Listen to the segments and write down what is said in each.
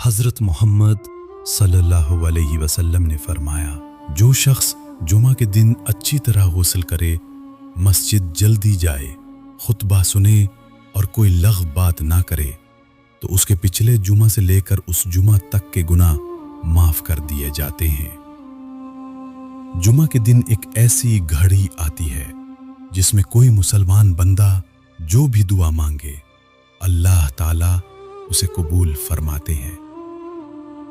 حضرت محمد صلی اللہ علیہ وسلم نے فرمایا، جو شخص جمعہ کے دن اچھی طرح غسل کرے، مسجد جلدی جائے، خطبہ سنے اور کوئی لغو بات نہ کرے تو اس کے پچھلے جمعہ سے لے کر اس جمعہ تک کے گناہ معاف کر دیے جاتے ہیں۔ جمعہ کے دن ایک ایسی گھڑی آتی ہے جس میں کوئی مسلمان بندہ جو بھی دعا مانگے اللہ تعالیٰ اسے قبول فرماتے ہیں۔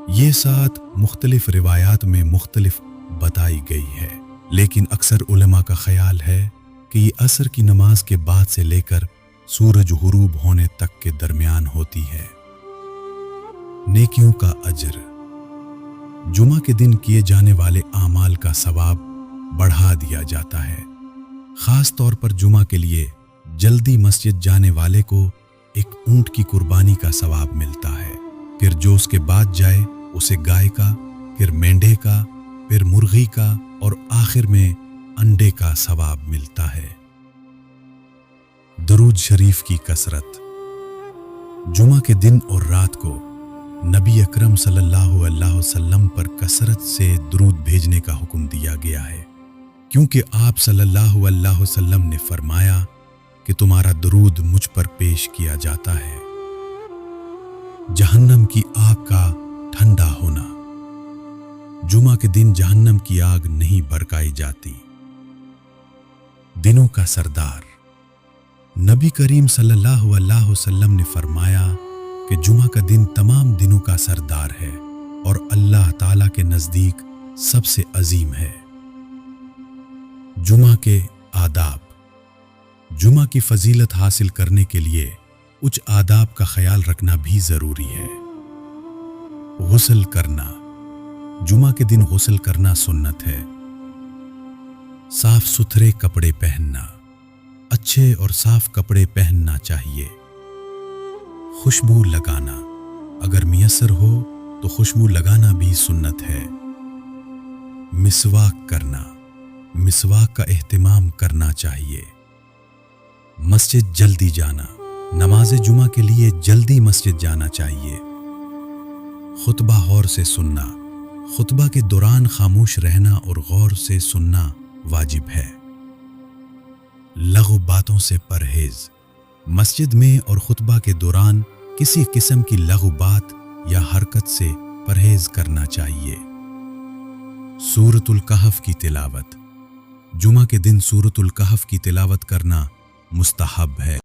یہ 7 مختلف روایات میں مختلف بتائی گئی ہے، لیکن اکثر علماء کا خیال ہے کہ یہ عصر کی نماز کے بعد سے لے کر سورج غروب ہونے تک کے درمیان ہوتی ہے۔ نیکیوں کا اجر۔ جمعہ کے دن کیے جانے والے اعمال کا ثواب بڑھا دیا جاتا ہے۔ خاص طور پر جمعہ کے لیے جلدی مسجد جانے والے کو ایک اونٹ کی قربانی کا ثواب ملتا ہے، پھر جو اس کے بعد جائے اسے گائے کا، پھر مینڈھے کا، پھر مرغی کا اور آخر میں انڈے کا ثواب ملتا ہے۔ درود شریف کی کثرت۔ جمعہ کے دن اور رات کو نبی اکرم صلی اللہ علیہ وسلم پر کثرت سے درود بھیجنے کا حکم دیا گیا ہے، کیونکہ آپ صلی اللہ علیہ وسلم نے فرمایا کہ تمہارا درود مجھ پر پیش کیا جاتا ہے۔ جہنم کی آگ کا ٹھنڈا ہونا۔ جمعہ کے دن جہنم کی آگ نہیں بھڑکائی جاتی۔ دنوں کا سردار۔ نبی کریم صلی اللہ علیہ وسلم نے فرمایا کہ جمعہ کا دن تمام دنوں کا سردار ہے اور اللہ تعالیٰ کے نزدیک سب سے عظیم ہے۔ جمعہ کے آداب۔ جمعہ کی فضیلت حاصل کرنے کے لیے کچھ آداب کا خیال رکھنا بھی ضروری ہے۔ غسل کرنا۔ جمعہ کے دن غسل کرنا سنت ہے۔ صاف ستھرے کپڑے پہننا۔ اچھے اور صاف کپڑے پہننا چاہیے۔ خوشبو لگانا۔ اگر میسر ہو تو خوشبو لگانا بھی سنت ہے۔ مسواک کرنا۔ مسواک کا اہتمام کرنا چاہیے۔ مسجد جلدی جانا۔ نماز جمعہ کے لیے جلدی مسجد جانا چاہیے۔ خطبہ غور سے سننا۔ خطبہ کے دوران خاموش رہنا اور غور سے سننا واجب ہے۔ لغو باتوں سے پرہیز۔ مسجد میں اور خطبہ کے دوران کسی قسم کی لغو بات یا حرکت سے پرہیز کرنا چاہیے۔ سورۃ الکہف کی تلاوت۔ جمعہ کے دن سورۃ الکہف کی تلاوت کرنا مستحب ہے۔